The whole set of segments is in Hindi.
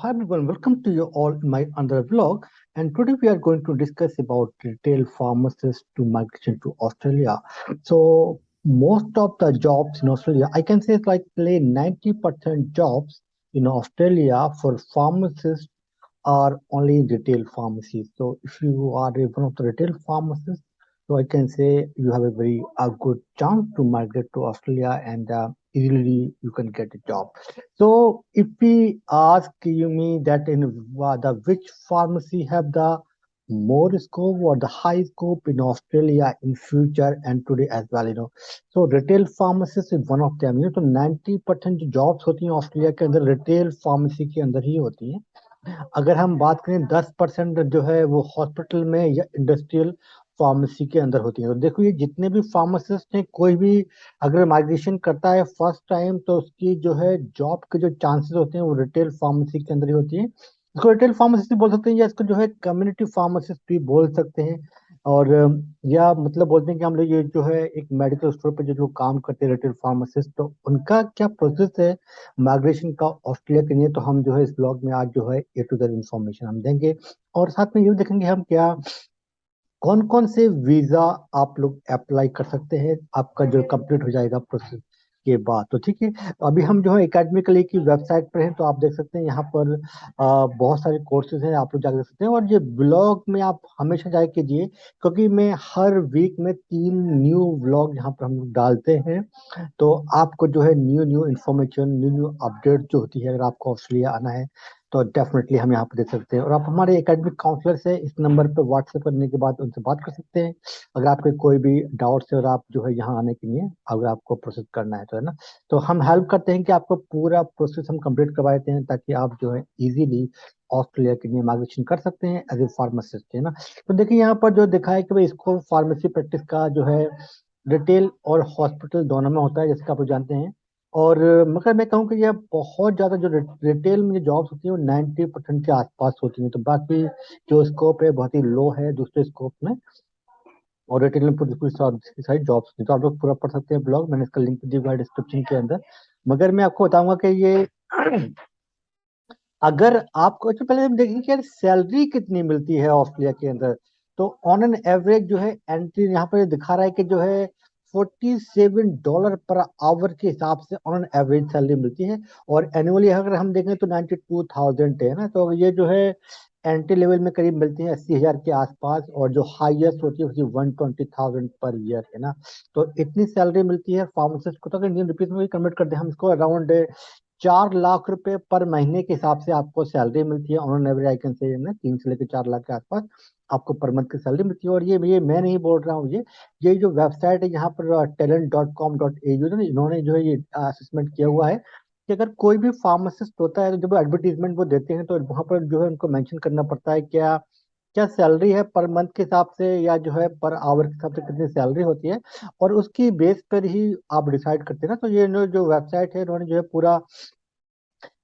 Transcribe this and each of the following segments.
hi everyone, welcome to you all in my another vlog. And today we are going to discuss about retail pharmacist to migration to Australia. So most of the jobs in Australia, I can say it's like 90% jobs in Australia for pharmacists are only in retail pharmacies. So if you are one of the retail pharmacists, so I can say you have a very good chance to migrate to Australia and easily you can get a job. So if we ask you me that in the which pharmacy have the more scope or the high scope in Australia in future and today as well, so retail pharmacist is one of them. तो 90% जो jobs होती हैं ऑस्ट्रेलिया के अंदर रिटेल फार्मेसी के अंदर ही होती हैं. अगर हम बात करें 10% जो है वो हॉस्पिटल में या इंडस्ट्रियल फार्मेसी के अंदर होती है. तो देखो ये जितने भी फार्मासिस्ट हैं कोई भी अगर माइग्रेशन करता है फर्स्ट टाइम तो उसकी जो है जॉब के जो चांसेस होते हैं वो रिटेल फार्मेसी के अंदर ही होती है. इसको रिटेल फार्मासिस्ट भी बोल सकते हैं या इसको जो है कम्युनिटी फार्मासिस्ट भी बोल सकते हैं. और या मतलब बोलते हैं कि हम लोग ये जो है एक मेडिकल स्टोर पे जो लोग काम करते हैं रिटेल फार्मासिस्ट तो उनका क्या प्रोसेस है माइग्रेशन का ऑस्ट्रेलिया के लिए. तो हम जो है इस ब्लॉग में आज जो है ए टू जेड इन्फॉर्मेशन हम देंगे और साथ में ये भी देखेंगे हम क्या कौन कौन से वीजा आप लोग अप्लाई कर सकते हैं आपका जो कंप्लीट हो जाएगा प्रोसेस के बाद. तो ठीक है, तो अभी हम जो है एकेडमिकली की वेबसाइट पर हैं तो आप देख सकते हैं यहाँ पर बहुत सारे कोर्सेज हैं आप लोग जाकर देख सकते हैं. और ये ब्लॉग में आप हमेशा जाए कीजिए क्योंकि मैं हर वीक में 3 न्यू ब्लॉग यहाँ पर हम लोग डालते हैं. तो आपको जो है new new information new new update जो होती है अगर आपको ऑस्ट्रेलिया आना है तो डेफिनेटली हम यहाँ पर देख सकते हैं. और आप हमारे एकेडमिक काउंसलर से इस नंबर पर व्हाट्सएप करने के बाद उनसे बात कर सकते हैं अगर आपके कोई भी डाउट्स है और आप जो है यहाँ आने के लिए अगर आपको प्रोसेस करना है तो है ना. तो हम हेल्प करते हैं कि आपको पूरा प्रोसेस हम कंप्लीट करवा देते हैं ताकि आप जो है इजीली ऑस्ट्रेलिया के लिए माइग्रेशन कर सकते हैं एज ए फार्मासिस्ट है ना. तो देखिए यहाँ पर जो दिखा है कि भाई इसको फार्मेसी प्रैक्टिस का जो है रिटेल और हॉस्पिटल दोनों में होता है जैसे कि आप लोग जानते हैं. और मगर मैं कहूँ कि यह बहुत ज्यादा जो रिटेल में जो जॉब्स होती है वो 90% के आसपास होती हैं. तो बाकी जो स्कोप है बहुत ही लो है दूसरे स्कोप में. और रिटेल में पूरी पूरी सारी जॉब्स होती हैं. तो आप लोग पूरा पढ़ सकते हैं ब्लॉग मैंने इसका लिंक दिया हुआ है डिस्क्रिप्शन के अंदर. मगर मैं आपको बताऊंगा कि ये अगर आपको तो पहले हम देखेंगे कि यार सैलरी कितनी मिलती है ऑस्ट्रेलिया के अंदर. तो ऑन एन एवरेज जो है एंट्री यहाँ पर दिखा रहा है कि जो है $47 पर आवर के हिसाब से ऑन एन एवरेज सैलरी मिलती है. और एनुअली अगर हम देखें तो 92,000 है ना. तो ये जो है एंट्री लेवल में करीब मिलती है 80,000 के आसपास और जो हाईएस्ट होती है उसकी 120,000 पर ईयर है ना. तो इतनी सैलरी मिलती है फार्मासिस्ट को. तो अगर इंडियन रुपीज में भी कन्वर्ट करते हैं हम इसको अराउंड 4 लाख रुपए पर महीने के हिसाब से आपको सैलरी मिलती है on average. I can say ना 3 से लेकर 4 लाख के आसपास आपको पर मंथ की सैलरी मिलती है. और ये मैं नहीं बोल रहा हूँ ये जो वेबसाइट है यहाँ पर talent.com.au इन्होंने जो है ये असेसमेंट किया हुआ है कि अगर कोई भी फार्मासिस्ट होता है तो जब एडवर्टीजमेंट वो देते हैं तो वहां पर जो है उनको मेंशन करना पड़ता है क्या क्या सैलरी है पर मंथ के हिसाब से या जो है पर आवर के हिसाब से कितनी सैलरी होती है. और उसकी बेस पर ही आप डिसाइड करते हैं ना. तो ये जो वेबसाइट है इन्होंने जो है पूरा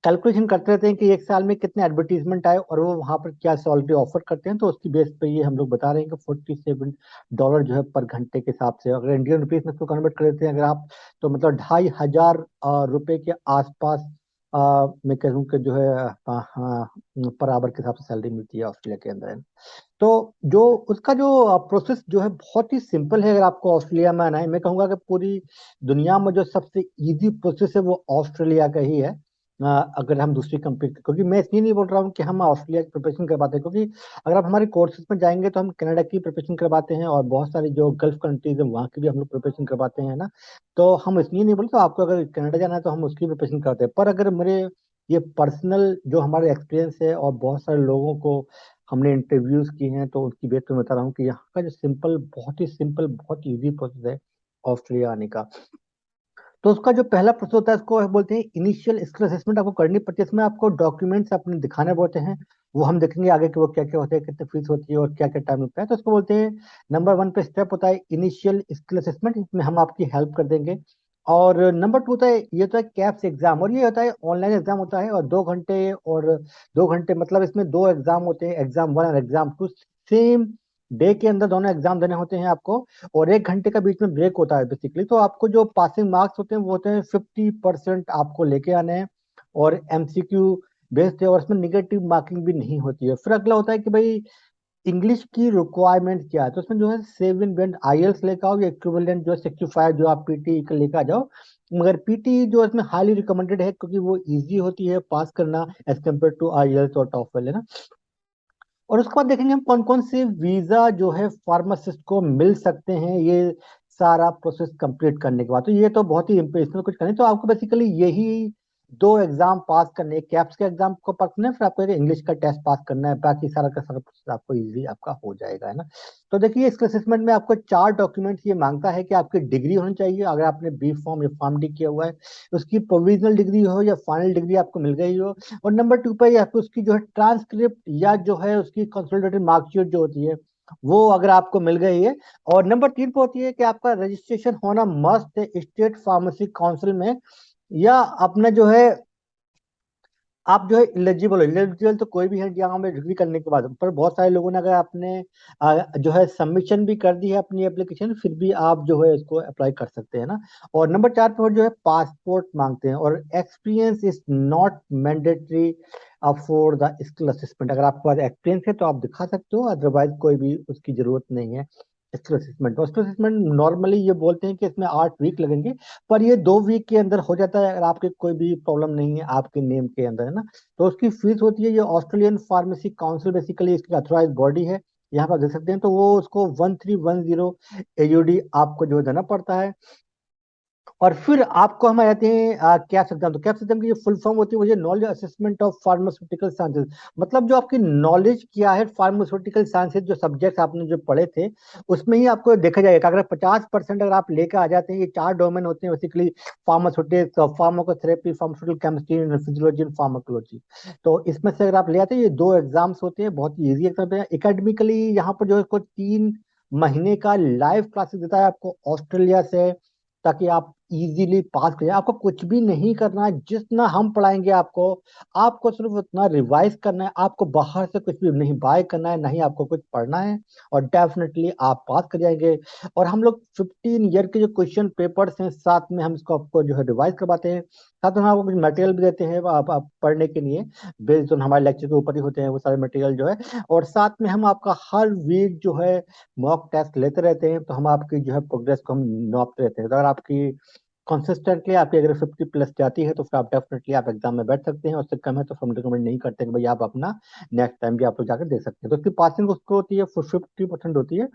कैलकुलेशन करते रहते हैं कि एक साल में कितने एडवर्टीजमेंट आए और वो वहां पर क्या सैलरी ऑफर करते हैं. तो उसकी बेस पे ये हम लोग बता रहे हैं कि $47 जो है पर घंटे के हिसाब से अगर इंडियन रुपीज में इसको कन्वर्ट कर देते हैं अगर आप तो मतलब 2,500 रुपए के आसपास मैं कहूँ कि जो है पर आवर के हिसाब से सैलरी मिलती है ऑस्ट्रेलिया के अंदर. तो जो उसका जो प्रोसेस जो है बहुत ही सिंपल है. अगर आपको ऑस्ट्रेलिया में आना है मैं कहूंगा कि पूरी दुनिया में जो सबसे इजी प्रोसेस है वो ऑस्ट्रेलिया का ही है. अगर हम दूसरी कंपनी क्योंकि मैं इसलिए नहीं बोल रहा हूँ कि हम ऑस्ट्रेलिया की प्रिपरेशन करवाते हैं क्योंकि अगर आप हमारे कोर्सेज में जाएंगे तो हम कनाडा की प्रिपरेशन करवाते हैं और बहुत सारी जो गल्फ कंट्रीज है वहाँ की भी हम लोग प्रिपरेशन करवाते हैं ना. तो हम इसलिए नहीं बोलते आपको अगर कनाडा जाना है तो हम उसकी प्रिपरेशन करते हैं. पर अगर मेरे ये पर्सनल जो हमारे एक्सपीरियंस है और बहुत सारे लोगों को हमने इंटरव्यूज किए हैं तो उसकी बेस पे बता रहा हूँ कि यहाँ का जो सिंपल बहुत इजी प्रोसेस है ऑस्ट्रेलिया आने का. तो उसका जो पहला प्रोसेस होता है उसको बोलते हैं इनिशियल स्किल असेसमेंट आपको करनी पड़ती है. इसमें आपको डॉक्यूमेंट्स अपने दिखाने पड़ते हैं. वो हम देखेंगे आगे कि वो क्या क्या होते हैं कितनी फीस होती है और क्या क्या टाइम लगता है. तो उसको बोलते हैं नंबर 1 पे स्टेप होता है इनिशियल स्किल असेसमेंट. इसमें हम आपकी हेल्प कर देंगे. और नंबर 2 होता है ये होता है कैप्स एग्जाम और ये होता है ऑनलाइन एग्जाम होता है और 2 घंटे और 2 घंटे मतलब इसमें दो एग्जाम होते हैं एग्जाम 1 और एग्जाम 2 सेम डे के अंदर दोनों एग्जाम देने होते हैं आपको. और 1 घंटे का बीच में ब्रेक होता है बेसिकली. तो आपको जो पासिंग मार्क्स होते हैं वो होते हैं 50% आपको लेके आने हैं. और एमसीक्यू बेस्ड है और इसमें निगेटिव मार्किंग भी नहीं होती है। फिर अगला होता है कि भाई इंग्लिश की रिक्वायरमेंट क्या है, तो उसमें जो है 7 बैंड आईएल्स लेकर आओ या इक्विवेलेंट जो है 65 जो आप पीटी का लेकर आ जाओ। मगर पीटी जो इसमें हाईली रिकमेंडेड है क्योंकि वो इजी होती है पास करना एज कम्पेयर टू आईएल्स और टॉफल, है ना। और उसके बाद देखेंगे हम कौन कौन से वीजा जो है फार्मासिस्ट को मिल सकते हैं ये सारा प्रोसेस कंप्लीट करने के बाद। तो ये तो बहुत ही इंप्रेशनल कुछ करने, तो आपको बेसिकली यही दो एग्जाम पास करने हैं, कैप्स के एग्जाम को पास करना है, फिर आपको एक इंग्लिश का टेस्ट पास करना है, बाकी सारा का सारा प्रोसेस आपको इजी आपका हो जाएगा, है ना। तो देखिए इस असेसमेंट में आपको 4 डॉक्यूमेंट्स ये मांगता है कि आपकी डिग्री होनी चाहिए, अगर आपने बी फॉर्म या फार्म डी किया हुआ है, उसकी प्रोविजनल डिग्री हो या फाइनल डिग्री आपको मिल गई हो, और नंबर 2 पे आपको उसकी जो है ट्रांसक्रिप्ट या जो है उसकी कंसोलिडेटेड मार्कशीट जो होती है वो अगर आपको मिल गई है। और नंबर 3 पे होती है कि आपका रजिस्ट्रेशन होना मस्ट है स्टेट फार्मेसी काउंसिल में, या अपना जो है आप जो है इलिजिबल हो। इलिजिबल तो कोई भी है यहाँ में डिग्री करने के बाद, पर बहुत सारे लोगों ने अगर आपने जो है सबमिशन भी कर दी है अपनी एप्लीकेशन, फिर भी आप जो है इसको अप्लाई कर सकते हैं ना। और नंबर 4 पर जो है पासपोर्ट मांगते हैं, और experience is not mandatory for the skill assessment. अगर आपके पास एक्सपीरियंस है तो आप दिखा सकते हो, अदरवाइज कोई भी उसकी जरूरत नहीं है skill assessment. Skill assessment normally ये बोलते हैं कि इसमें 8 वीक लगेंगे, पर ये 2 वीक के अंदर हो जाता है अगर आपके कोई भी प्रॉब्लम नहीं है आपके नेम के अंदर, है ना। तो उसकी फीस होती है, ये ऑस्ट्रेलियन फार्मेसी काउंसिल बेसिकली इसकी अथोराइज बॉडी है, यहाँ पर आप देख सकते हैं। तो वो उसको 1310 एयूडी आपको जो है देना पड़ता है। और फिर आपको हम आ जाते हैं कैप्स एग्जाम। तो कैप्स एग्जाम की जो फुल फॉर्म होती है वो ये knowledge assessment of pharmaceutical sciences, मतलब जो आपकी नॉलेज क्या है फार्मास्यूटिकल साइंसेज, जो सब्जेक्ट आपने जो पढ़े थे उसमें ही आपको देखा जाएगा। अगर 50% अगर आप लेकर आ जाते हैं, ये 4 डोमेन होते हैं basically, pharmaceutics, pharmacotherapy, pharmaceutical chemistry, physiology and pharmacology. तो इसमें से अगर आप ले आते हैं, ये 2 एग्जाम्स होते हैं, बहुत ही ईजी एग्जाम है। एकेडमिकली यहाँ पर जो है इसको 3 महीने का लाइव क्लासेस देता है आपको ऑस्ट्रेलिया से, ताकि आप इजीली पास करिए। आपको कुछ भी नहीं करना है, जितना हम पढ़ाएंगे आपको, आपको सिर्फ उतना रिवाइज करना है, आपको बाहर से कुछ भी नहीं बाय करना है, नहीं आपको कुछ पढ़ना है, और डेफिनेटली आप पास कर जाएंगे। और हम लोग 15 ईयर के जो क्वेश्चन पेपर्स हैं साथ में हम इसको आपको जो है रिवाइज करवाते हैं, साथ में हम आपको कुछ मटेरियल भी देते हैं आप पढ़ने के लिए, बेस्ड ऑन हमारे लेक्चर के ऊपर ही होते हैं वो सारे मटेरियल जो है। और साथ में हम आपका हर वीक जो है मॉक टेस्ट लेते रहते हैं, तो हम आपकी जो है प्रोग्रेस को हम नापते रहते हैं। तो अगर आपकी कंसिस्टेंटली आपकी अगर 50 प्लस जाती है तो फिर आप डेफिनेटली आप एग्जाम में बैठ सकते हैं, उससे कम है तो हम रिकमेंड नहीं करते कि भाई आप अपना नेक्स्ट टाइम भी आप लोग जाकर दे सकते हैं। तो उसकी पासिंग स्कोर होती है 50% होती है।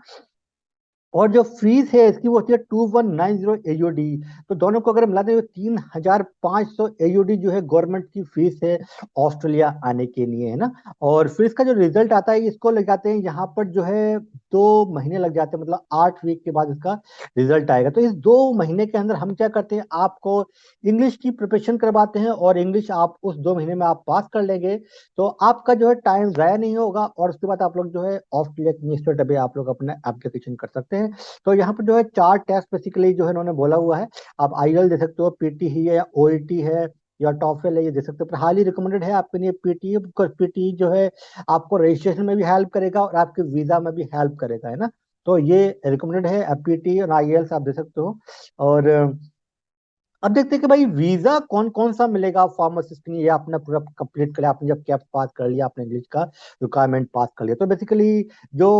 और जो फीस है इसकी वो होती है 2190 एयूडी। तो दोनों को अगर मिला दें तो 3500 एयूडी जो है गवर्नमेंट की फीस है ऑस्ट्रेलिया आने के लिए, है ना। और फिर इसका जो रिजल्ट आता है इसको लग जाते हैं यहाँ पर जो है 2 महीने लग जाते हैं, मतलब 8 वीक के बाद इसका रिजल्ट आएगा। तो इस 2 महीने के अंदर हम क्या करते हैं, आपको इंग्लिश की प्रिपरेशन करवाते हैं, और इंग्लिश आप उस 2 महीने में आप पास कर लेंगे, तो आपका जो है टाइम जाया नहीं होगा, और उसके बाद आप लोग जो है ऑस्ट्रेलिया के इंस्टीट्यूट पे आप लोग अपना एप्लीकेशन कर सकते हैं। तो यहाँ पर जो है 4 टेस्ट बेसिकली जो है इन्होंने बोला हुआ है। आप आईएल दे सकते हो, पीटी ही है या ओईटी है या टॉफल है, ये दे सकते हो, पर हाईली रिकमेंडेड है आपके लिए पीटी, बिकॉज पीटी जो है आपको रजिस्ट्रेशन में भी हेल्प करेगा और आपके वीजा में भी हेल्प करेगा, है ना। तो ये रिकमेंडेड है, पीटी और आईएल्स आप दे सकते हो। और अब देखते हैं कि भाई वीजा कौन कौन सा मिलेगा फार्मासिस्ट के लिए। ये आपने पूरा कंप्लीट कर लिया, आपने जब कैप्स पास कर लिया, आपने इंग्लिश का रिक्वायरमेंट पास कर लिया, तो बेसिकली जो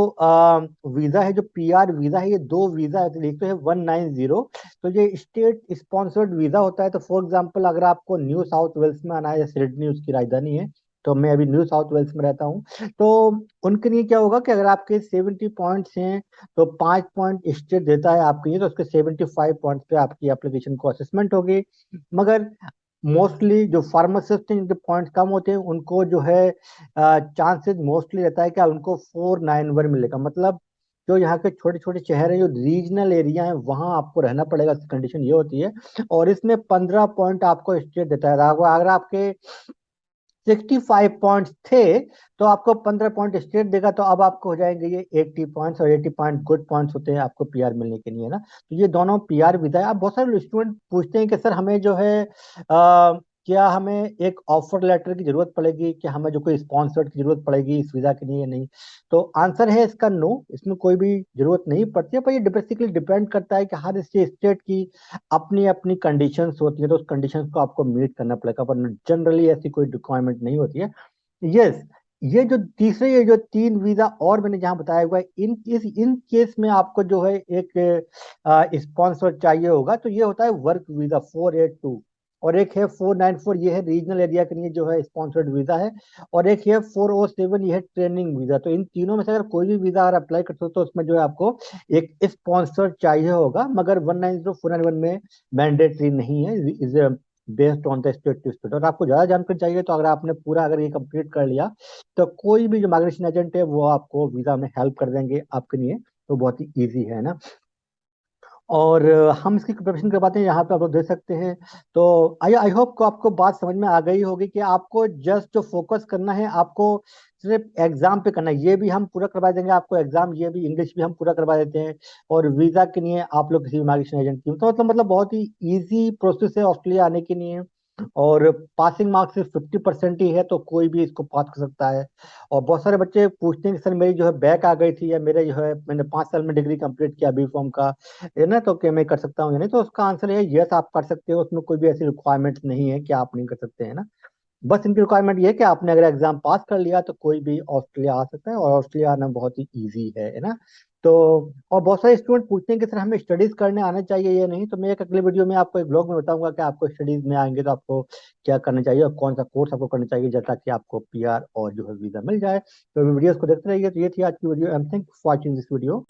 वीजा है, जो पीआर वीजा है, ये 2 वीजा है। तो एक तो है 190, तो ये स्टेट स्पॉन्सर्ड वीजा होता है। तो फॉर एग्जाम्पल अगर आपको न्यू साउथ वेल्स में आना है, सिडनी उसकी राजधानी है, तो मैं अभी न्यू साउथ वेल्स में रहता हूँ, तो उनके लिए क्या होगा कि अगर आपके 70 पॉइंट्स हैं तो 5 पॉइंट स्टेट देता है आपके लिए, तो उसके 75 पॉइंट पे आपकी एप्लीकेशन को असेसमेंट होगी। मगर मोस्टली जो फार्मासिस्ट हैं जिनके पॉइंट्स कम होते हैं उनको जो है चांसेस मोस्टली रहता है कि उनको 491 मिलेगा। मतलब जो यहाँ के छोटे छोटे शहर है, जो रीजनल एरिया है, वहां आपको रहना पड़ेगा, कंडीशन ये होती है। और इसमें 15 पॉइंट आपको स्टेट देता है। अगर आपके 65 पॉइंट्स थे तो आपको 15 पॉइंट स्टेट देगा, तो अब आपको हो जाएंगे ये 80 पॉइंट्स, और 80 पॉइंट गुड पॉइंट्स होते हैं आपको पीआर मिलने के लिए ना। तो ये दोनों पीआर विधा है। अब बहुत सारे स्टूडेंट पूछते हैं कि सर हमें जो है क्या हमें एक ऑफर लेटर की जरूरत पड़ेगी, क्या हमें जो कोई स्पॉन्सर्ड की जरूरत पड़ेगी इस वीजा के लिए या नहीं? तो आंसर है इसका नो, इसमें कोई भी जरूरत नहीं पड़ती है। पर ये बेसिकली डिपेंड करता है कि हर स्टेट की अपनी अपनी कंडीशंस होती है, तो उस कंडीशंस को आपको मीट करना पड़ेगा, पर जनरली ऐसी कोई रिक्वायरमेंट नहीं होती है। यस, ये जो तीन वीजा और मैंने जहां बताया हुआ है, इन केस में आपको जो है एक स्पॉन्सर चाहिए होगा, तो ये होता है वर्क वीजा 482, और एक है 494, ये है रीजनल एरिया के लिए जो है स्पॉन्सर्ड वीजा है, और एक है 407, ये है ट्रेनिंग वीजा। तो इन तीनों में से अगर कोई भी वीजा अगर अप्लाई करते हो तो उसमें जो है आपको एक स्पॉन्सर चाहिए होगा, मगर 190 491 में मैंडेटरी नहीं है, is based on the state to state. और आपको ज्यादा जानकारी चाहिए तो अगर आपने पूरा अगर ये कंप्लीट कर लिया, तो कोई भी जो माइग्रेशन एजेंट है वो आपको वीजा में हेल्प कर देंगे आपके लिए, तो बहुत ही ईजी है ना। और हम इसकी प्रिपरेशन करवाते हैं, यहाँ पे आप लोग देख सकते हैं। तो आई आई होप को आपको बात समझ में आ गई होगी कि आपको जस्ट जो फोकस करना है, आपको सिर्फ एग्जाम पे करना है। ये भी हम पूरा करवा देंगे आपको एग्जाम, ये भी इंग्लिश भी हम पूरा करवा देते हैं। और वीजा के लिए आप लोग किसी भी माइग्रेशन एजेंट की, तो मतलब बहुत ही इजी प्रोसेस है ऑस्ट्रेलिया आने के लिए। और पासिंग मार्क्स सिर्फ 50% ही है, तो कोई भी इसको पास कर सकता है। और बहुत सारे बच्चे पूछते हैं कि सर मेरी जो है बैक आ गई थी, या मेरे जो है मैंने 5 साल में डिग्री कंप्लीट किया बी फॉर्म का, है ना, तो क्या मैं कर सकता हूँ या नहीं? तो उसका आंसर है यस, आप कर सकते हो। उसमें कोई भी ऐसी रिक्वायरमेंट नहीं है कि आप नहीं कर सकते, है ना। बस इनकी रिक्वायरमेंट ये है कि आपने अगर एग्जाम पास कर लिया तो कोई भी ऑस्ट्रेलिया आ सकता है, और ऑस्ट्रेलिया आना बहुत ही ईजी है ना। तो और बहुत सारे स्टूडेंट पूछते हैं कि सर हमें स्टडीज करने आना चाहिए या नहीं, तो मैं एक अगले वीडियो में आपको एक ब्लॉग में बताऊंगा कि आपको स्टडीज में आएंगे तो आपको क्या करना चाहिए और कौन सा कोर्स आपको करना चाहिए, जैसा कि आपको पीआर और जो है वीजा मिल जाए। तो वीडियोस को देखते रहिए। तो ये थी आज की video, and thank for watching this video.